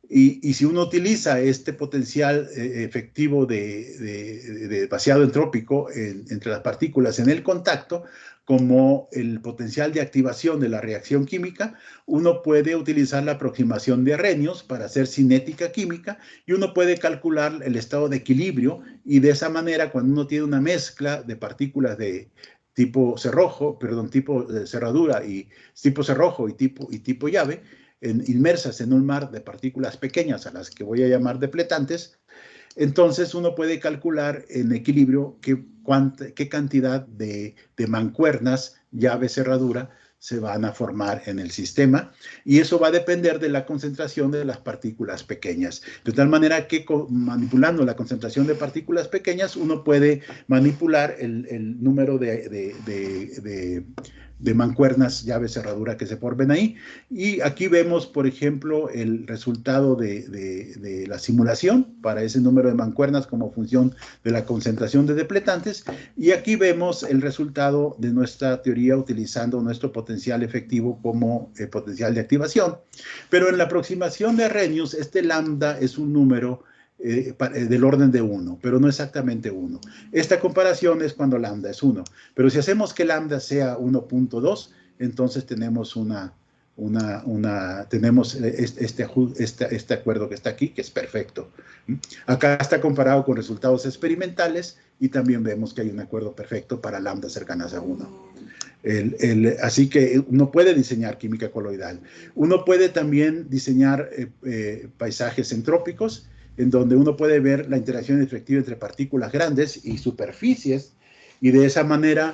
Y si uno utiliza este potencial efectivo de vaciado entrópico entre las partículas en el contacto, como el potencial de activación de la reacción química, uno puede utilizar la aproximación de Arrhenius para hacer cinética química, y uno puede calcular el estado de equilibrio, y de esa manera, cuando uno tiene una mezcla de partículas de tipo cerrojo, perdón, tipo cerradura, y tipo cerrojo y tipo llave, inmersas en un mar de partículas pequeñas a las que voy a llamar depletantes, entonces uno puede calcular en equilibrio qué cantidad de mancuernas, llave, cerradura, se van a formar en el sistema, y eso va a depender de la concentración de las partículas pequeñas. De tal manera que manipulando la concentración de partículas pequeñas, uno puede manipular el número de mancuernas, llave, cerradura que se formen ahí. Y aquí vemos, por ejemplo, el resultado de la simulación para ese número de mancuernas como función de la concentración de depletantes, y aquí vemos el resultado de nuestra teoría utilizando nuestro potencial efectivo como potencial de activación. Pero en la aproximación de Arrhenius, este lambda es un número del orden de 1, pero no exactamente 1. Esta comparación es cuando lambda es 1, pero si hacemos que lambda sea 1.2, entonces tenemos tenemos este acuerdo que está aquí, que es perfecto. Acá está comparado con resultados experimentales, y también vemos que hay un acuerdo perfecto para lambda cercanas a 1. Así que uno puede diseñar química coloidal. Uno puede también diseñar paisajes entrópicos, en donde uno puede ver la interacción efectiva entre partículas grandes y superficies, y de esa manera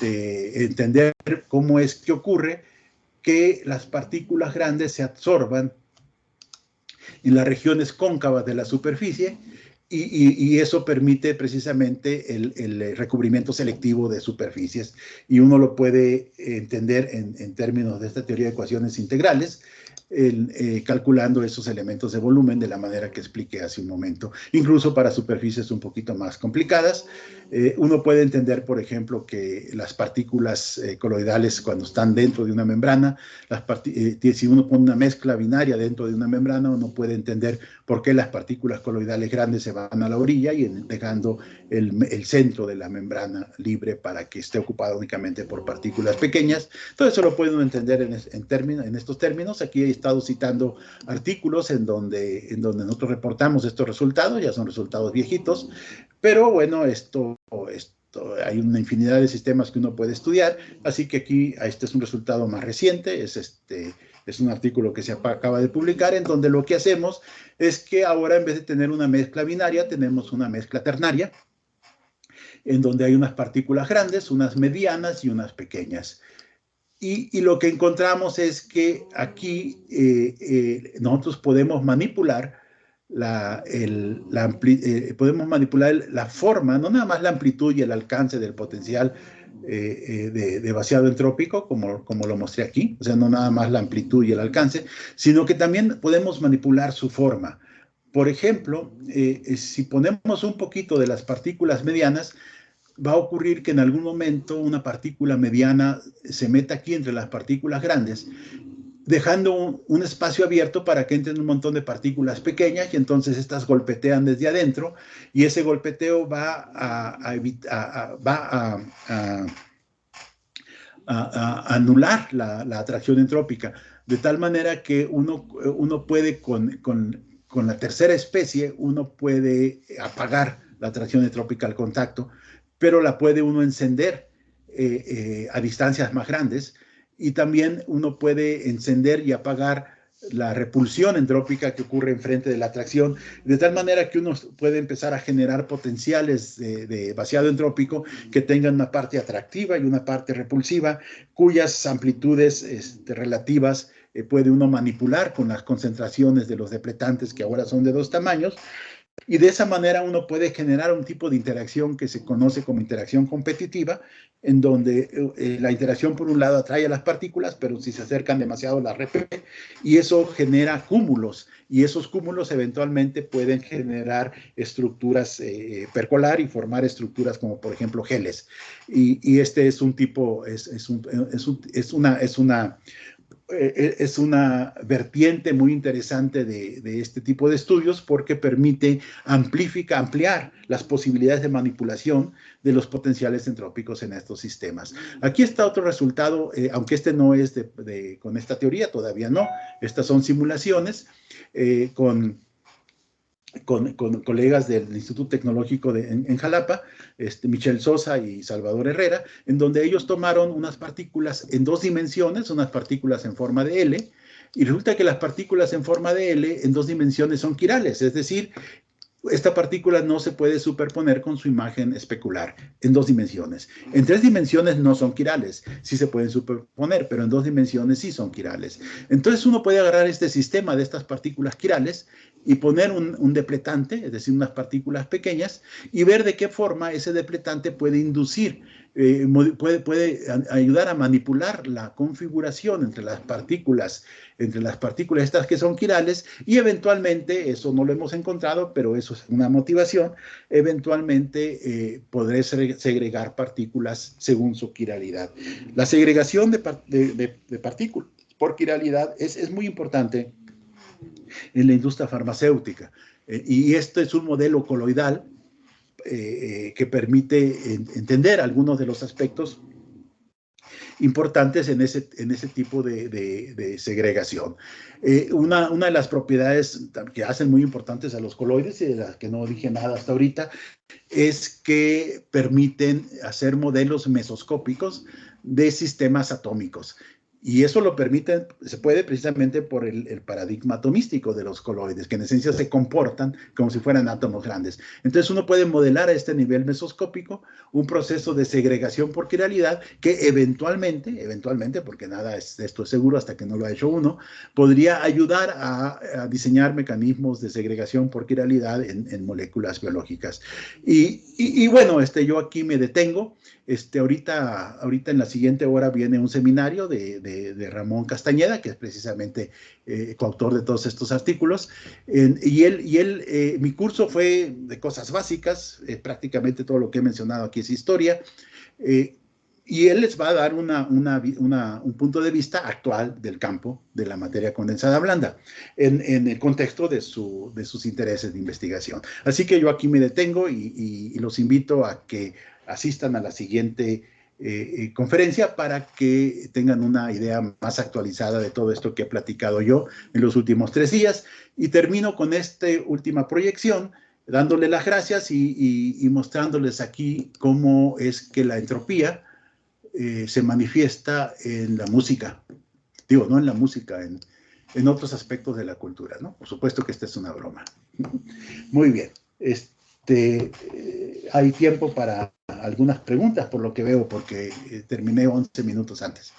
entender cómo es que ocurre que las partículas grandes se absorban en las regiones cóncavas de la superficie, y eso permite precisamente el recubrimiento selectivo de superficies, y uno lo puede entender en términos de esta teoría de ecuaciones integrales, calculando esos elementos de volumen de la manera que expliqué hace un momento. Incluso para superficies un poquito más complicadas, uno puede entender, por ejemplo, que las partículas coloidales, cuando están dentro de una membrana, si uno pone una mezcla binaria dentro de una membrana, uno puede entender por qué las partículas coloidales grandes se van a la orilla, y dejando el centro de la membrana libre para que esté ocupado únicamente por partículas pequeñas. Todo eso lo pueden entender en estos términos. Aquí he estado citando artículos en donde nosotros reportamos estos resultados, ya son resultados viejitos, pero bueno, hay una infinidad de sistemas que uno puede estudiar, así que aquí este es un resultado más reciente, es un artículo que se acaba de publicar, en donde lo que hacemos es que ahora, en vez de tener una mezcla binaria, tenemos una mezcla ternaria, en donde hay unas partículas grandes, unas medianas y unas pequeñas. Y lo que encontramos es que aquí nosotros podemos manipular podemos manipular la forma, no nada más la amplitud y el alcance del potencial de vaciado entrópico, como lo mostré aquí, o sea, no nada más la amplitud y el alcance, sino que también podemos manipular su forma. Por ejemplo, si ponemos un poquito de las partículas medianas, va a ocurrir que en algún momento una partícula mediana se meta aquí entre las partículas grandes, dejando un espacio abierto para que entren un montón de partículas pequeñas, y entonces estas golpetean desde adentro, y ese golpeteo va a anular la atracción entrópica, de tal manera que uno puede con la tercera especie, uno puede apagar la atracción entrópica al contacto, pero la puede uno encender a distancias más grandes, y también uno puede encender y apagar la repulsión entrópica que ocurre enfrente de la atracción, de tal manera que uno puede empezar a generar potenciales de vaciado entrópico que tengan una parte atractiva y una parte repulsiva, cuyas amplitudes relativas puede uno manipular con las concentraciones de los depletantes, que ahora son de 2 tamaños, y de esa manera uno puede generar un tipo de interacción que se conoce como interacción competitiva, en donde la interacción por un lado atrae a las partículas, pero si se acercan demasiado las repele, y eso genera cúmulos, y esos cúmulos eventualmente pueden generar estructuras percolar y formar estructuras como por ejemplo geles. Y este es un tipo, es una vertiente muy interesante de este tipo de estudios, porque permite ampliar las posibilidades de manipulación de los potenciales entrópicos en estos sistemas. Aquí está otro resultado, aunque este no es con esta teoría, todavía no. Estas son simulaciones con colegas del Instituto Tecnológico en Jalapa, Michel Sosa y Salvador Herrera, en donde ellos tomaron unas partículas en 2 dimensiones, unas partículas en forma de L, y resulta que las partículas en forma de L en 2 dimensiones son quirales, es decir, esta partícula no se puede superponer con su imagen especular en 2 dimensiones. En 3 dimensiones no son quirales, sí se pueden superponer, pero en 2 dimensiones sí son quirales. Entonces uno puede agarrar este sistema de estas partículas quirales y poner un depletante, es decir, unas partículas pequeñas, y ver de qué forma ese depletante puede inducir, puede ayudar a manipular la configuración entre las partículas estas que son quirales, y eventualmente, eso no lo hemos encontrado, pero eso es una motivación, eventualmente podré segregar partículas según su quiralidad. La segregación de partículas por quiralidad es muy importante en la industria farmacéutica, y este es un modelo coloidal que permite entender algunos de los aspectos importantes en ese tipo de segregación. Una de las propiedades que hacen muy importantes a los coloides, y de las que no dije nada hasta ahorita, es que permiten hacer modelos mesoscópicos de sistemas atómicos. Y eso se puede precisamente por el paradigma atomístico de los coloides, que en esencia se comportan como si fueran átomos grandes. Entonces uno puede modelar a este nivel mesoscópico un proceso de segregación por quiralidad que eventualmente, porque nada esto es seguro hasta que no lo ha hecho uno, podría ayudar a diseñar mecanismos de segregación por quiralidad en moléculas biológicas. Y bueno, yo aquí me detengo. Ahorita en la siguiente hora viene un seminario de Ramón Castañeda, que es precisamente coautor de todos estos artículos. Mi curso fue de cosas básicas, prácticamente todo lo que he mencionado aquí es historia. Y él les va a dar un punto de vista actual del campo de la materia condensada blanda en el contexto de sus intereses de investigación. Así que yo aquí me detengo y los invito a que asistan a la siguiente conferencia para que tengan una idea más actualizada de todo esto que he platicado yo en los últimos 3 días. Y termino con esta última proyección, dándole las gracias y mostrándoles aquí cómo es que la entropía se manifiesta en la música. Digo, no en la música, en otros aspectos de la cultura, ¿no? Por supuesto que esta es una broma. Muy bien. Hay tiempo para algunas preguntas, por lo que veo, porque terminé 11 minutos antes.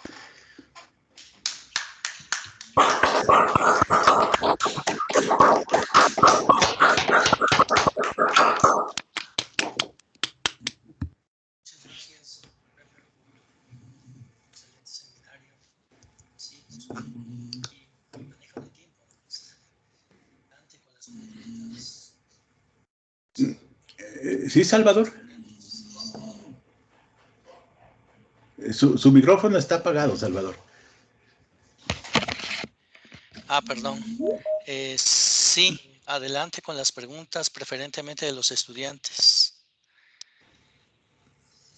Sí, Salvador. Su micrófono está apagado, Salvador. Perdón. Sí, adelante con las preguntas, preferentemente de los estudiantes.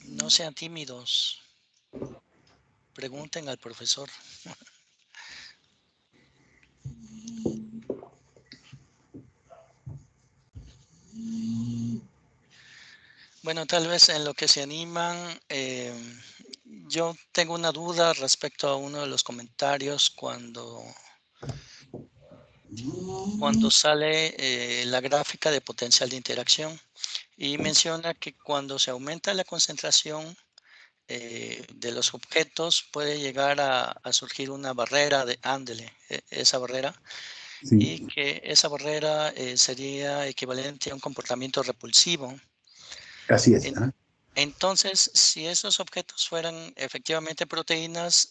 No sean tímidos. Pregunten al profesor. Bueno, tal vez en lo que se animan, yo tengo una duda respecto a uno de los comentarios cuando sale la gráfica de potencial de interacción y menciona que cuando se aumenta la concentración de los objetos puede llegar a surgir una barrera de ándele, esa barrera, y Sí, que esa barrera sería equivalente a un comportamiento repulsivo. así es. En- entonces, si esos objetos fueran efectivamente proteínas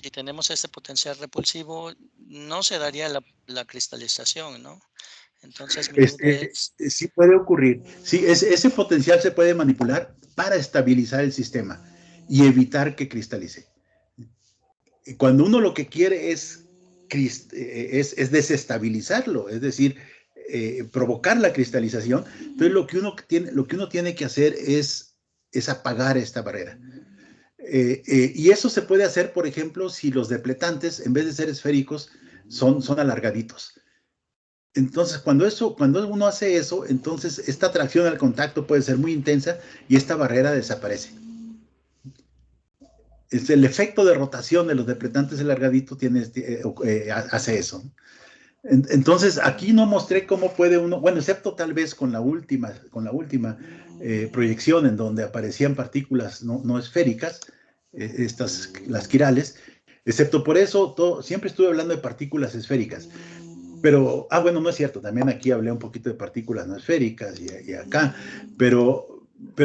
y tenemos este potencial repulsivo, no se daría la cristalización, ¿no? Entonces, mi duda es, Sí puede ocurrir. Sí, ese potencial se puede manipular para estabilizar el sistema y evitar que cristalice. Cuando uno lo que quiere es desestabilizarlo, es decir, provocar la cristalización, entonces lo que uno tiene que hacer es apagar esta barrera. Y eso se puede hacer, por ejemplo, si los depletantes, en vez de ser esféricos, son alargaditos. Entonces, cuando uno hace eso, entonces esta atracción al contacto puede ser muy intensa y esta barrera desaparece. Es el efecto de rotación de los depletantes alargaditos hace eso. Entonces, aquí no mostré cómo puede uno, bueno, excepto tal vez con la última proyección en donde aparecían partículas no esféricas, las quirales, excepto por eso, siempre estuve hablando de partículas esféricas. Pero, bueno, no es cierto, también aquí hablé un poquito de partículas no esféricas y acá, pero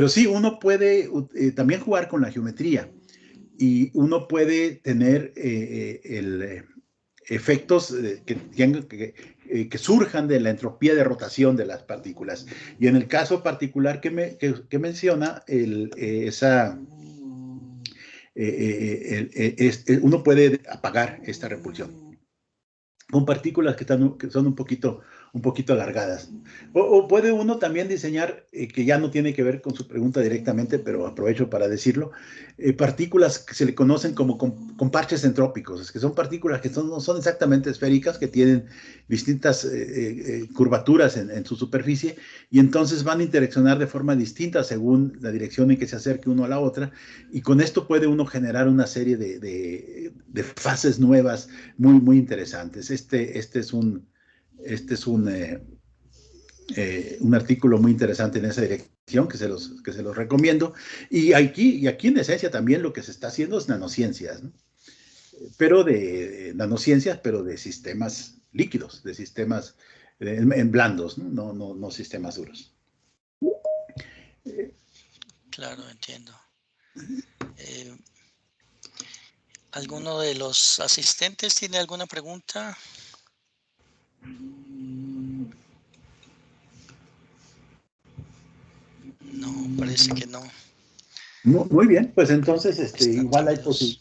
sí, uno puede también jugar con la geometría y uno puede tener efectos que surjan de la entropía de rotación de las partículas. Y en el caso particular que menciona, uno puede apagar esta repulsión con partículas que son un poquito alargadas. O puede uno también diseñar, que ya no tiene que ver con su pregunta directamente, pero aprovecho para decirlo, partículas que se le conocen como con parches entrópicos, es que son partículas que no son exactamente esféricas, que tienen distintas curvaturas en su superficie, y entonces van a interaccionar de forma distinta según la dirección en que se acerque uno a la otra, y con esto puede uno generar una serie de fases nuevas muy, muy interesantes. Este es un artículo muy interesante en esa dirección que se los recomiendo. Y aquí en esencia también lo que se está haciendo es nanociencias, ¿no? Pero de sistemas líquidos, de sistemas en blandos, ¿no? No sistemas duros. claro, entiendo. Eh, ¿Alguno de los asistentes tiene alguna pregunta? No, parece que no. Muy bien, pues entonces Están todos.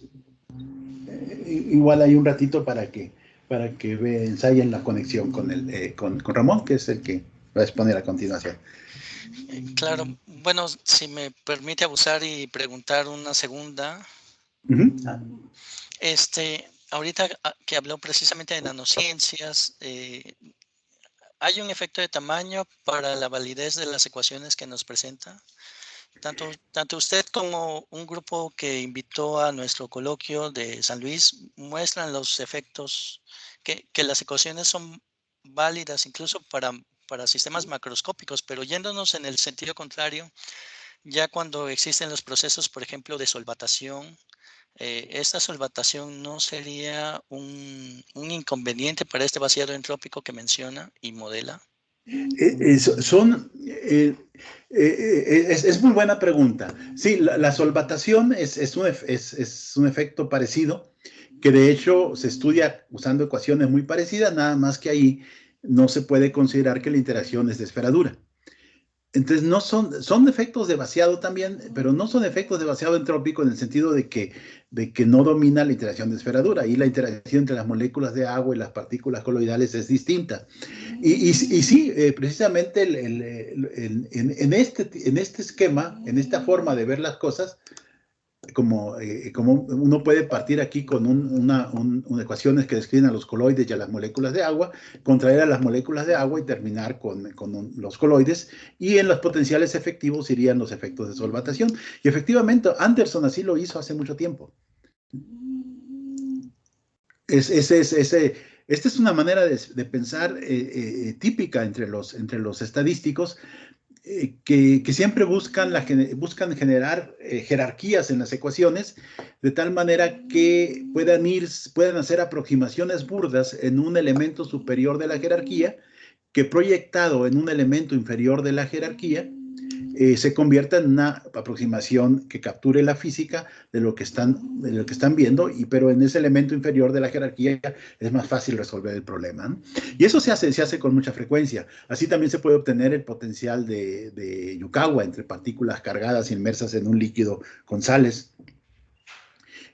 igual hay un ratito para que ensayen la conexión con Ramón, que es el que va a exponer a continuación. Claro, bueno, si me permite abusar y preguntar una segunda. Ujú. Ahorita que habló precisamente de nanociencias, ¿hay un efecto de tamaño para la validez de las ecuaciones que nos presenta? Tanto usted como un grupo que invitó a nuestro coloquio de San Luis muestran los efectos, que las ecuaciones son válidas incluso para sistemas macroscópicos, pero yéndonos en el sentido contrario, ya cuando existen los procesos, por ejemplo, de solvatación, ¿esta solvatación no sería un inconveniente para este vaciado entrópico que menciona y modela? Es muy buena pregunta. Sí, la solvatación es un efecto parecido, que de hecho se estudia usando ecuaciones muy parecidas, nada más que ahí no se puede considerar que la interacción es de esfera dura. Entonces, son efectos de vaciado también, pero no son efectos de vaciado entrópico en el sentido de que no domina la interacción de esfera dura. Ahí la interacción entre las moléculas de agua y las partículas coloidales es distinta. Y sí, precisamente en este esquema, en esta forma de ver las cosas, como uno puede partir aquí con ecuaciones que describen a los coloides y a las moléculas de agua, contraer a las moléculas de agua y terminar con los coloides, y en los potenciales efectivos irían los efectos de solvatación. Y efectivamente, Anderson así lo hizo hace mucho tiempo. Esta es una manera de pensar típica entre los estadísticos, que siempre buscan generar jerarquías en las ecuaciones, de tal manera que puedan hacer aproximaciones burdas en un elemento superior de la jerarquía, que proyectado en un elemento inferior de la jerarquía, se convierta en una aproximación que capture la física de lo que están viendo, pero en ese elemento inferior de la jerarquía es más fácil resolver el problema, ¿no? Y eso se hace con mucha frecuencia. Así también se puede obtener el potencial de Yukawa entre partículas cargadas inmersas en un líquido con sales.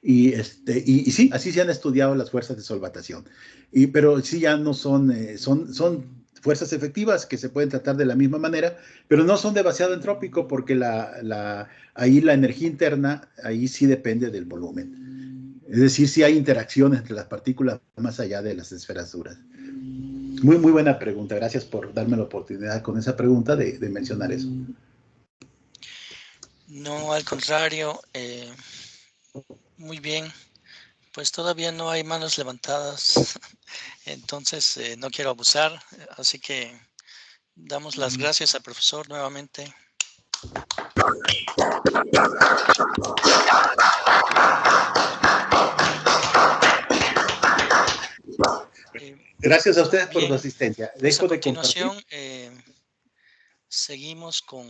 Y sí, así se han estudiado las fuerzas de solvatación. Pero sí ya no son fuerzas efectivas que se pueden tratar de la misma manera, pero no son de vaciado entrópico, porque ahí la energía interna, ahí sí depende del volumen. Es decir, sí hay interacciones entre las partículas más allá de las esferas duras. Muy, muy buena pregunta. Gracias por darme la oportunidad con esa pregunta de mencionar eso. No, al contrario, muy bien. Pues todavía no hay manos levantadas, entonces no quiero abusar, así que damos las gracias al profesor nuevamente. Gracias a ustedes por su asistencia. Pues a continuación seguimos con